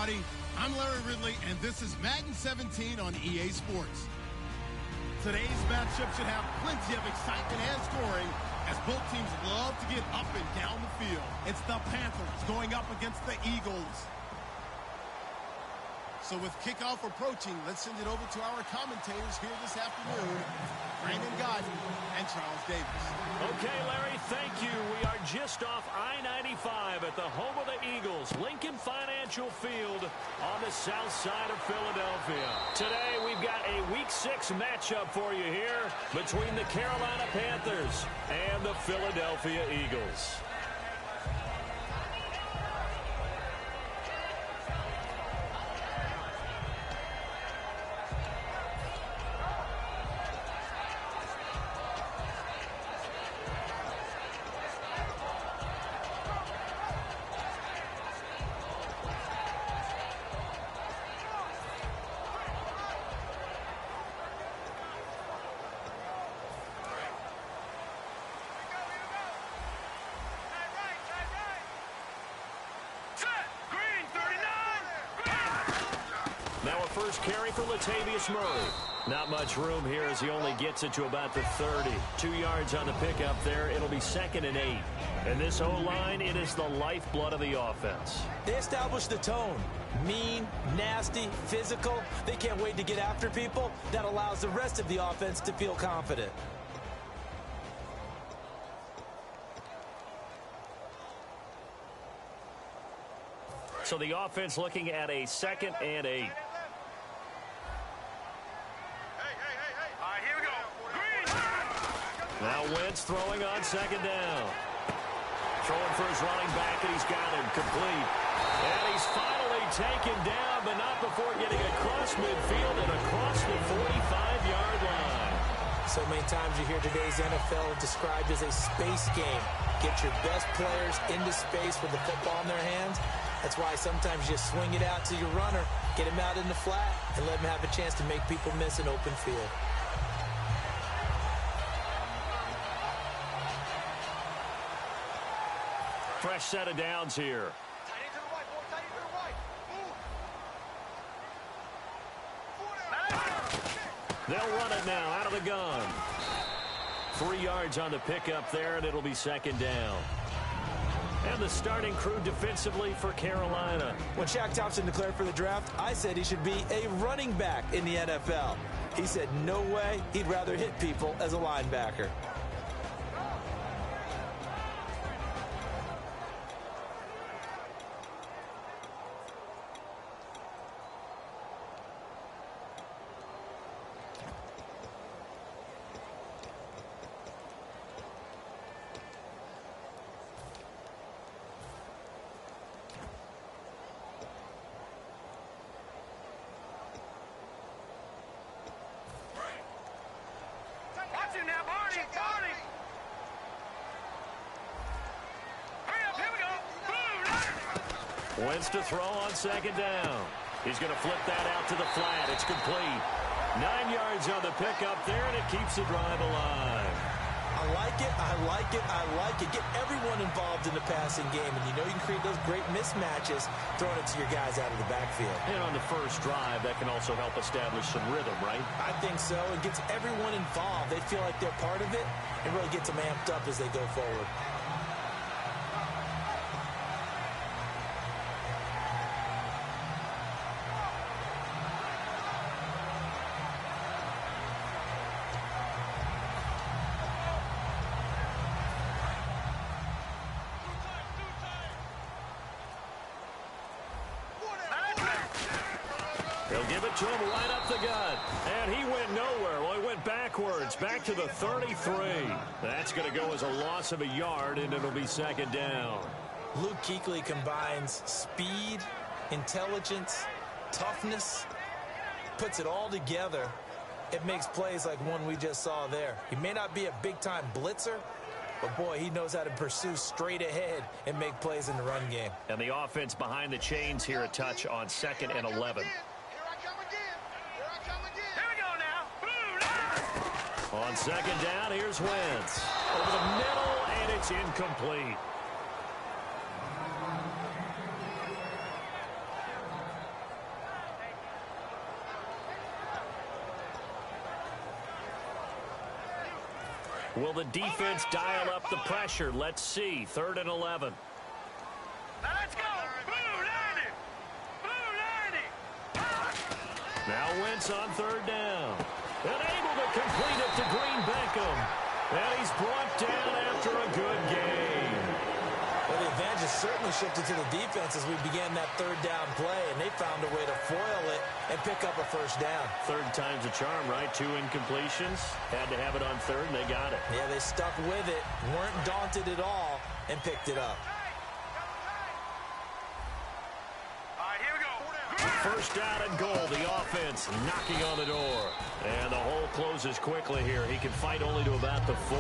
everybody. I'm Larry Ridley, and this is Madden 17 on EA Sports. Today's matchup should have plenty of excitement and scoring, as both teams love to get up and down the field. It's the Panthers going up against the Eagles. So with kickoff approaching, let's send it over to our commentators here this afternoon, Brandon Godden and Charles Davis. Okay, Larry, thank you. We are just off I-95 at the home of the Eagles, Lincoln Financial Field on the south side of Philadelphia. Today, we've got a Week 6 matchup for you here between the Carolina Panthers and the Philadelphia Eagles. Now a first carry for Latavius Murray. Not much room here as he only gets it to about the 30. 2 yards on the pickup there. It'll be 2nd and 8. And this O-line, it is the lifeblood of the offense. They established the tone. Mean, nasty, physical. They can't wait to get after people. That allows the rest of the offense to feel confident. So the offense looking at a 2nd and 8. Now Wentz throwing on 2nd down. Throwing for his running back, and he's got him complete. And he's finally taken down, but not before getting across midfield and across the 45-yard line. So many times you hear today's NFL described as a space game. Get your best players into space with the football in their hands. That's why sometimes you just swing it out to your runner, get him out in the flat, and let him have a chance to make people miss an open field. Fresh set of downs here. They'll run it now out of the gun. 3 yards on the pickup there, and it'll be 2nd down. And the starting crew defensively for Carolina. When Shaq Thompson declared for the draft, I said he should be a running back in the NFL. He said no way, he'd rather hit people as a linebacker. Wentz to throw on 2nd down. He's going to flip that out to the flat. It's complete. 9 yards on the pickup there, and it keeps the drive alive. I like it, I like it, I like it. Get everyone involved in the passing game, and you know you can create those great mismatches throwing it to your guys out of the backfield. And on the first drive, that can also help establish some rhythm, right? I think so. It gets everyone involved. They feel like they're part of it, and really gets them amped up as they go forward. They'll give it to him right up the gut. And he went nowhere. Well, he went backwards, back to the 33. That's going to go as a loss of a yard, and it'll be 2nd down. Luke Kuechly combines speed, intelligence, toughness, puts it all together. It makes plays like one we just saw there. He may not be a big-time blitzer, but, boy, he knows how to pursue straight ahead and make plays in the run game. And the offense behind the chains here a touch on 2nd and 11. On 2nd down, here's Wentz. Over the middle, and it's incomplete. Will the defense dial up the pressure? Let's see. 3rd and 11. Let's go. Blue 90. Blue 90. Now Wentz on 3rd down. And able to complete it to Green Beckham. And he's brought down after a good game. Well, the advantage has certainly shifted to the defense as we began that 3rd down play, and they found a way to foil it and pick up a 1st down. 3rd time's a charm, right? 2 incompletions. Had to have it on 3rd, and they got it. Yeah, they stuck with it, weren't daunted at all, and picked it up. All right, here we go. 1st down and goal. The offense knocking on the door. And the hole closes quickly here. He can fight only to about the 4.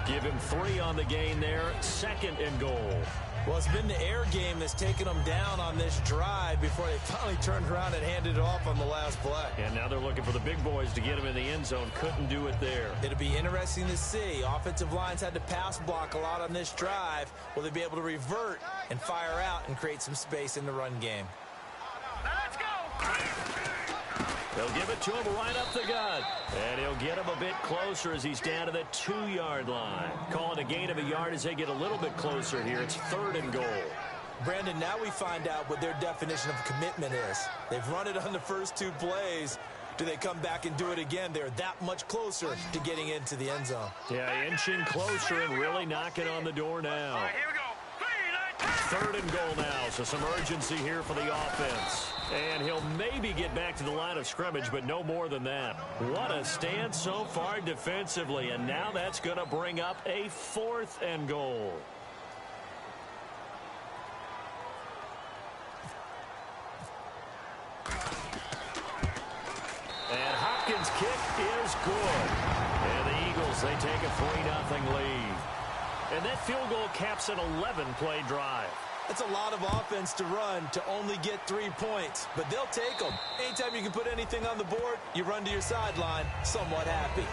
Give him 3 on the gain there. 2nd and goal. Well, it's been the air game that's taken them down on this drive before they finally turned around and handed it off on the last play. And now they're looking for the big boys to get him in the end zone. Couldn't do it there. It'll be interesting to see. Offensive lines had to pass block a lot on this drive. Will they be able to revert and fire out and create some space in the run game? Let's go. They'll give it to him right up the gut. And he'll get him a bit closer as he's down to the 2-yard line. Calling a gain of a yard as they get a little bit closer here. It's 3rd and goal. Brandon, now we find out what their definition of commitment is. They've run it on the first 2 plays. Do they come back and do it again? They're that much closer to getting into the end zone. Yeah, inching closer and really knocking on the door now. All right, here we go. 3rd and goal now, so some urgency here for the offense. And he'll maybe get back to the line of scrimmage, but no more than that. What a stand so far defensively, and now that's going to bring up a 4th and goal. And Hopkins' kick is good. And the Eagles, they take a 3-0 lead. And that field goal caps an 11-play drive. That's a lot of offense to run to only get 3 points, but they'll take them. Anytime you can put anything on the board, you run to your sideline somewhat happy.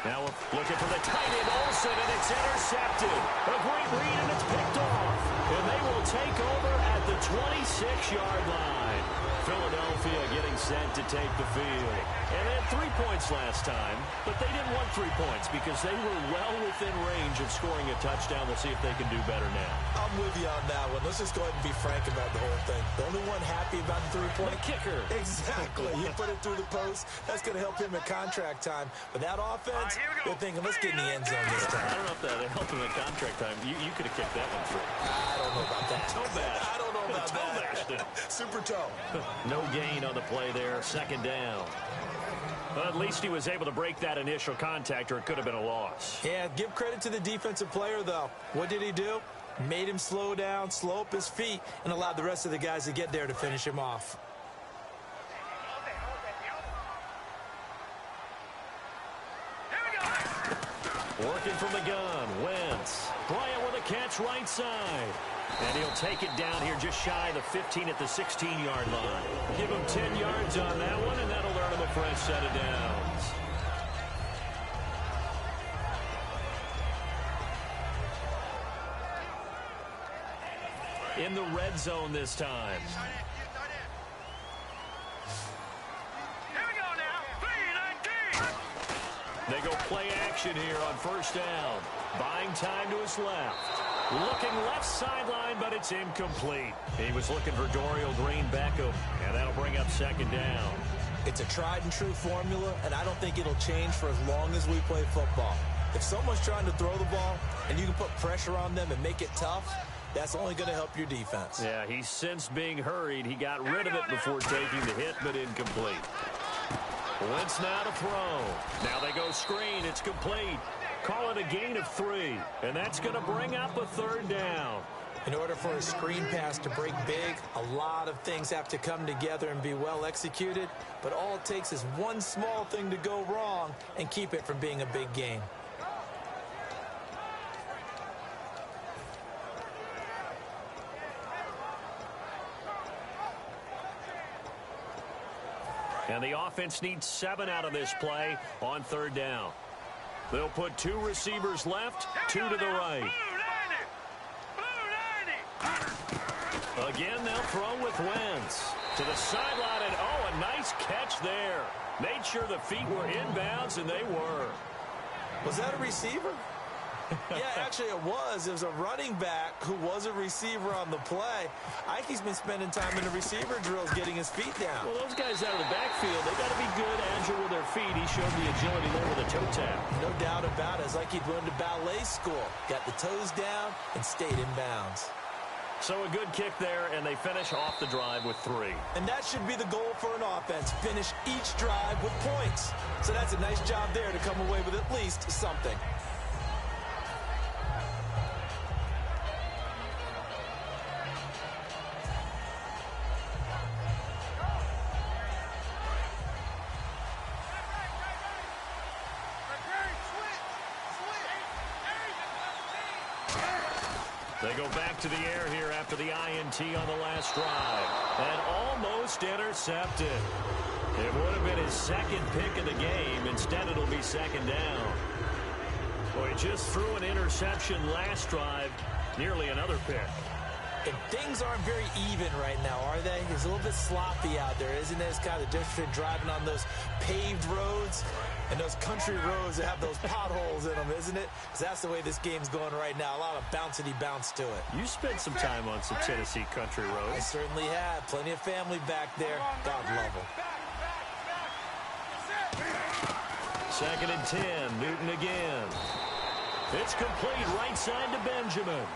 Now looking for the tight end, Olsen, and it's intercepted. A great read, and it's picked off. And they will take over at the 26-yard line. Philadelphia getting set to take the field. And they had 3 points last time, but they didn't want 3 points because they were well within range of scoring a touchdown. We'll see if they can do better now. I'm with you on that one. Let's just go ahead and be frank about the whole thing. The only one happy about the 3-point kicker. Exactly. You put it through the post. That's going to help him at contract time. But that offense, they're thinking, let's get in the end zone this time. I don't know if that helped him at contract time. You could have kicked that one through. I don't know about that. Toe bash. I don't know about Toe that. bashed it. Super toe. No gain on the play there. 2nd down. But at least he was able to break that initial contact, or it could have been a loss. Yeah, give credit to the defensive player, though. What did he do? Made him slow down, slow up his feet, and allowed the rest of the guys to get there to finish him off. Working from the gun, Wentz. Bryant with a catch right side. And he'll take it down here just shy of the 15 at the 16-yard line. Give him 10 yards on that one, and that'll earn him a fresh set of downs. In the red zone this time. Here we go now. 3-19. They go play action here on 1st down. Buying time to his left. Looking left sideline, but it's incomplete. He was looking for Dorial Green Beckham, and that'll bring up 2nd down. It's a tried-and-true formula, and I don't think it'll change for as long as we play football. If someone's trying to throw the ball, and you can put pressure on them and make it tough, that's only going to help your defense. Yeah, he's since being hurried. He got rid of it before taking the hit, but incomplete. Wentz now to throw. Now they go screen. It's complete. Call it a gain of 3, and that's going to bring up a 3rd down. In order for a screen pass to break big, a lot of things have to come together and be well executed, but all it takes is one small thing to go wrong and keep it from being a big gain. And the offense needs 7 out of this play on 3rd down. They'll put 2 receivers left, 2 to the right. Again, they'll throw with Wentz. To the sideline, and oh, a nice catch there. Made sure the feet were inbounds, and they were. Was that a receiver? Yeah, actually it was. It was a running back who was a receiver on the play. Ike's been spending time in the receiver drills getting his feet down. Well, those guys out of the backfield, they got to be good, agile with their feet. He showed the agility there with a toe tap. No doubt about it. It's like he'd learned to ballet school. Got the toes down and stayed in bounds. So a good kick there, and they finish off the drive with 3. And that should be the goal for an offense. Finish each drive with points. So that's a nice job there to come away with at least something. They go back to the air here after the INT on the last drive. And almost intercepted. It would have been his 2nd pick of the game. Instead, it'll be 2nd down. Boy, just threw an interception last drive. Nearly another pick. And things aren't very even right now, are they? It's a little bit sloppy out there, isn't it? It's kind of the difference between driving on those paved roads and those country roads that have those potholes in them, isn't it? Because that's the way this game's going right now. A lot of bouncy bounce to it. You spent some time on some Tennessee country roads. I certainly have. Plenty of family back there. God love them. 2nd and 10. Newton again. It's complete right side to Benjamin.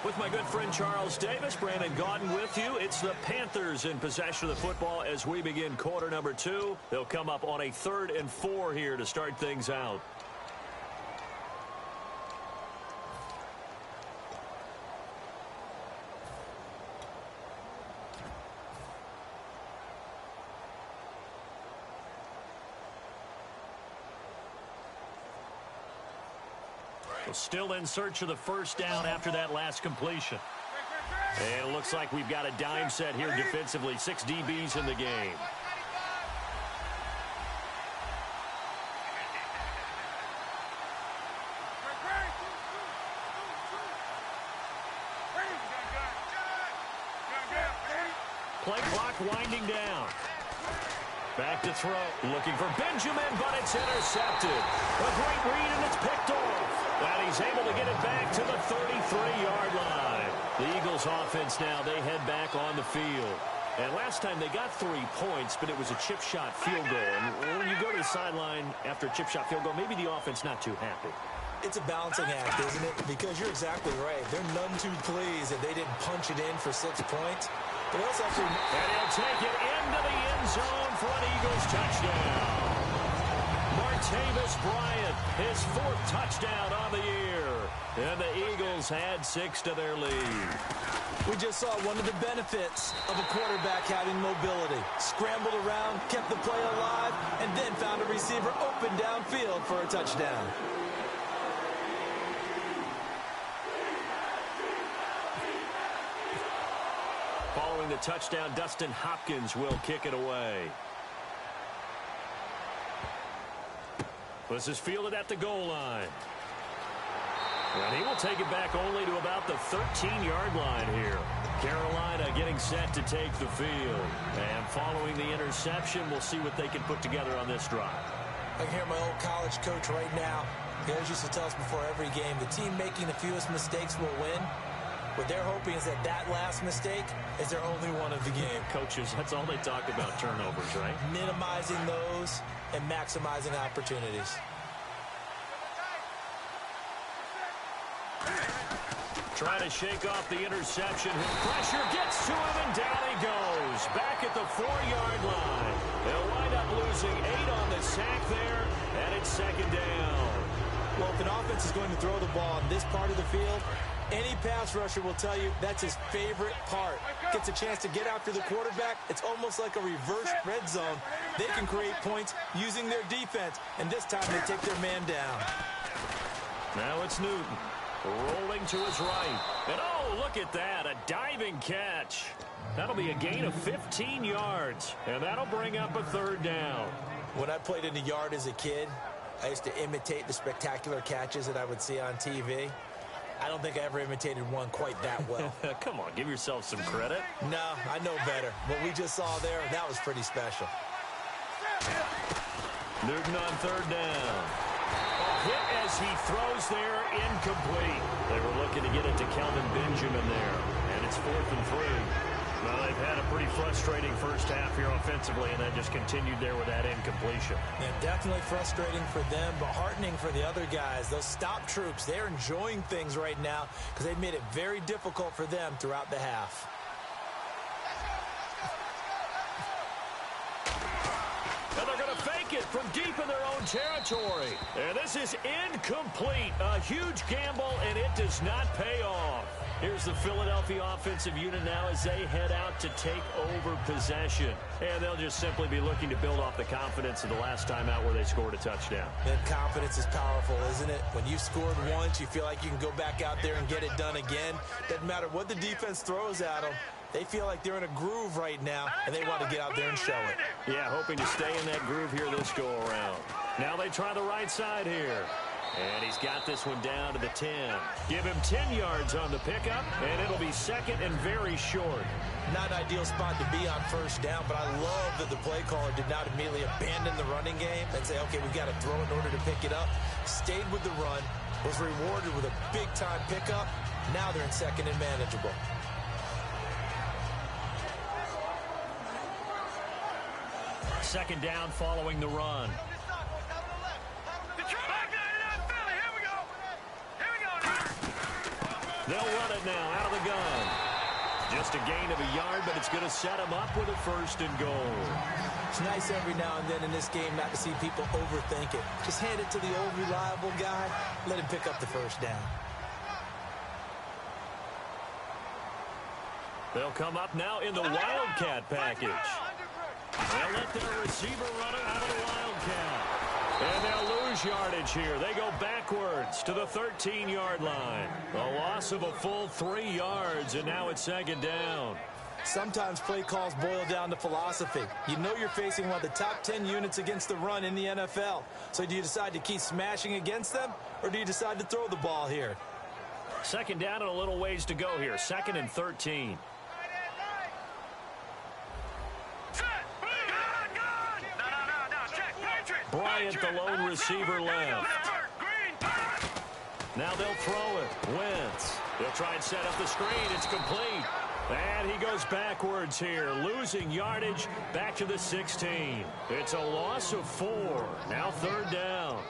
With my good friend Charles Davis, Brandon Gaudin with you. It's the Panthers in possession of the football as we begin quarter number 2. They'll come up on a 3rd and 4 here to start things out. Still in search of the 1st down after that last completion. And it looks like we've got a dime set here defensively. 6 DBs in the game. Play clock winding down. Back to throw. Looking for Benjamin, but it's intercepted. A great read, and it's picked off. And he's able to get it back to the 33-yard line. The Eagles offense now, they head back on the field. And last time they got 3 points, but it was a chip shot field goal. And when you go to the sideline after a chip shot field goal, maybe the offense not too happy. It's a balancing act, isn't it? Because you're exactly right. They're none too pleased that they didn't punch it in for 6 points. But also actually... And he'll take it into the end zone for an Eagles touchdown. Martavis Bryant, his 4th touchdown on the year. And the Eagles add 6 to their lead. We just saw one of the benefits of a quarterback having mobility. Scrambled around, kept the play alive, and then found a receiver open downfield for a touchdown. Following the touchdown, Dustin Hopkins will kick it away. This is fielded at the goal line. And he will take it back only to about the 13-yard line here. Carolina getting set to take the field. And following the interception, we'll see what they can put together on this drive. I can hear my old college coach right now. He always used to tell us before every game, the team making the fewest mistakes will win. What they're hoping is that that last mistake is their only one of the game. Coaches, that's all they talk about, turnovers, right? Minimizing those and maximizing opportunities. Trying to shake off the interception. Pressure gets to him, and down he goes. Back at the 4-yard line. They'll wind up losing 8 on the sack there, and it's 2nd down. Well, if an offense is going to throw the ball on this part of the field, any pass rusher will tell you that's his favorite part. Gets a chance to get after the quarterback. It's almost like a reverse red zone. They can create points using their defense, and this time they take their man down. Now it's Newton. Rolling to his right. And oh, look at that. A diving catch. That'll be a gain of 15 yards. And that'll bring up a third down. When I played in the yard as a kid, I used to imitate the spectacular catches that I would see on TV. I don't think I ever imitated one quite that well. Come on, give yourself some credit. No, I know better. What we just saw there, that was pretty special. Newton on third down. A hit as he throws there, incomplete. They were looking to get it to Kelvin Benjamin there. And it's 4th and 3. Well, they've had a pretty frustrating first half here offensively, and then just continued there with that incompletion. Yeah, definitely frustrating for them, but heartening for the other guys. Those stop troops, they're enjoying things right now because they've made it very difficult for them throughout the half. And they're going to fake it from deep in their own territory. And this is incomplete. A huge gamble, and it does not pay off. Here's the Philadelphia offensive unit now as they head out to take over possession. And they'll just simply be looking to build off the confidence of the last time out where they scored a touchdown. And confidence is powerful, isn't it? When you've scored once, you feel like you can go back out there and get it done again. Doesn't matter what the defense throws at them. They feel like they're in a groove right now, and they want to get out there and show it. Yeah, hoping to stay in that groove here this go-around. Now they try the right side here. And he's got this one down to the 10. Give him 10 yards on the pickup, and it'll be second and very short. Not an ideal spot to be on first down, but I love that the play caller did not immediately abandon the running game and say, okay, we've got to throw in order to pick it up. Stayed with the run, was rewarded with a big-time pickup. Now they're in second and manageable. Second down following the run. They'll run it now out of the gun. Just a gain of a yard, but it's going to set them up with a 1st and goal. It's nice every now and then in this game not to see people overthink it. Just hand it to the old reliable guy. Let him pick up the first down. They'll come up now in the Wildcat package. They'll let their receiver run it out of the Wildcat. And they'll lose yardage here. They go backwards to the 13-yard line. A loss of a full 3 yards, and now it's second down. Sometimes play calls boil down to philosophy. You know you're facing one of the top 10 units against the run in the NFL. So do you decide to keep smashing against them, or do you decide to throw the ball here? Second down and a little ways to go here. 2nd and 13. Bryant, the lone receiver, left. Now they'll throw it. Wentz. They'll try and set up the screen. It's complete. And he goes backwards here, losing yardage back to the 16. It's a loss of 4. Now 3rd down.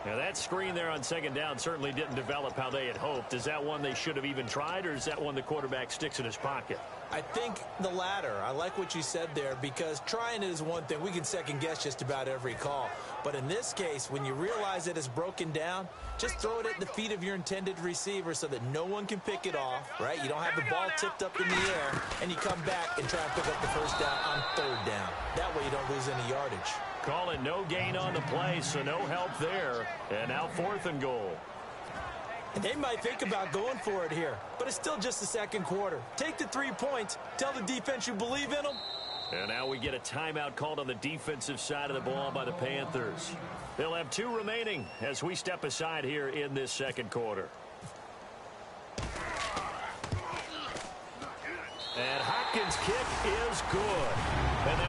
Now that screen there on second down certainly didn't develop how they had hoped. Is that one they should have even tried, or is that one the quarterback sticks in his pocket? I think the latter. I like what you said there, because trying it is one thing. We can second guess just about every call. But in this case, when you realize that it's broken down, just throw it at the feet of your intended receiver so that no one can pick it off, right? You don't have the ball tipped up in the air, and you come back and try and pick up the first down on 3rd down. That way you don't lose any yardage. Call it no gain on the play, so no help there. And now 4th and goal. And they might think about going for it here, but it's still just the second quarter. Take the 3 points. Tell the defense you believe in them. And now we get a timeout called on the defensive side of the ball by the Panthers. They'll have 2 remaining as we step aside here in this second quarter. And Hopkins' kick is good. And